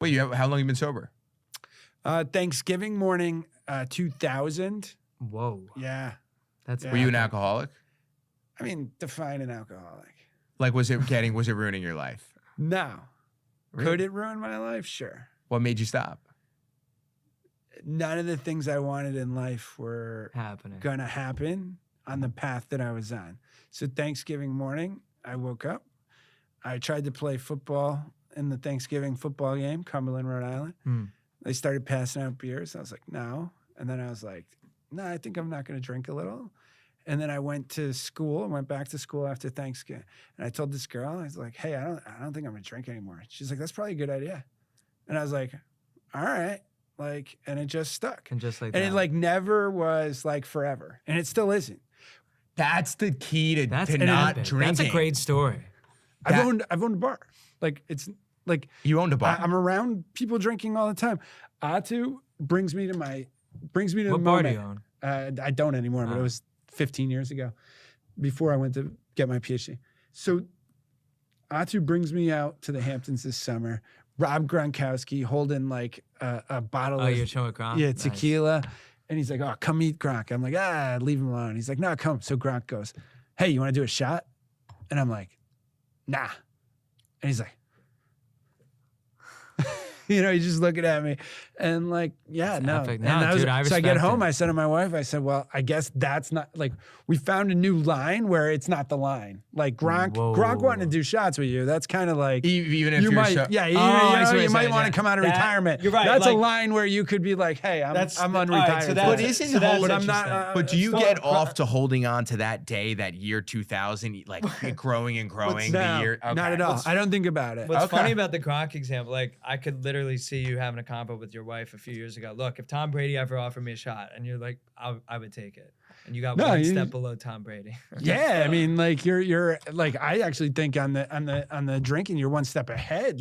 Wait, how long you been sober? Thanksgiving morning, 2000. Whoa. Yeah. Were you an alcoholic? I mean, define an alcoholic. Like, was it ruining your life? No. Really? Could it ruin my life? Sure. What made you stop? None of the things I wanted in life were gonna happen on the path that I was on. So Thanksgiving morning, I woke up. I tried to play football in the Thanksgiving football game, Cumberland, Rhode Island. They started passing out beers. I was like, no. And then I was like, no, I think I'm not gonna drink a little. And then I went back to school after Thanksgiving. And I told this girl, I was like, hey, I don't think I'm gonna drink anymore. She's like, that's probably a good idea. And I was like, all right. Like, and it just stuck. And just like and that. it like never was like forever. And it still isn't. That's the key to not drinking. That's a great story. I've owned a bar. Like, it's like you owned a bar. I'm around people drinking all the time. Atu brings me to the What bar do you own? I don't anymore, but it was 15 years ago, before I went to get my PhD. So Atu brings me out to the Hamptons this summer. Rob Gronkowski holding like a bottle of you're showing Gronk? Yeah, Nice. tequila. And he's like, oh, come meet Gronk. I'm like, leave him alone. He's like, no, come. So Gronk goes, hey, you want to do a shot? And I'm like, nah. And he's like, he's just looking at me. And like, yeah, That's no. epic. And No, dude, I so I get respect home, it. I said to my wife, I said, well, I guess that's not, like, we found a new line where it's not the line. Like Gronk wanting to do shots with you, that's kind of like, even if you you're might, you might want to come out of retirement. You're right. That's a line where you could be like, hey, I'm unretired. Right, so but isn't but I'm not. But do you get off to holding on to that day, that year 2000, like growing and growing No, the year? Okay. not at all. I don't think about it. What's funny about the Gronk example, like I could literally see you having a combo with your wife a few years ago. Look, if Tom Brady ever offered me a shot, and you're like, I would take it, and you got one step below Tom Brady. Yeah, I mean, like you're like, I actually think on the drinking, you're one step ahead.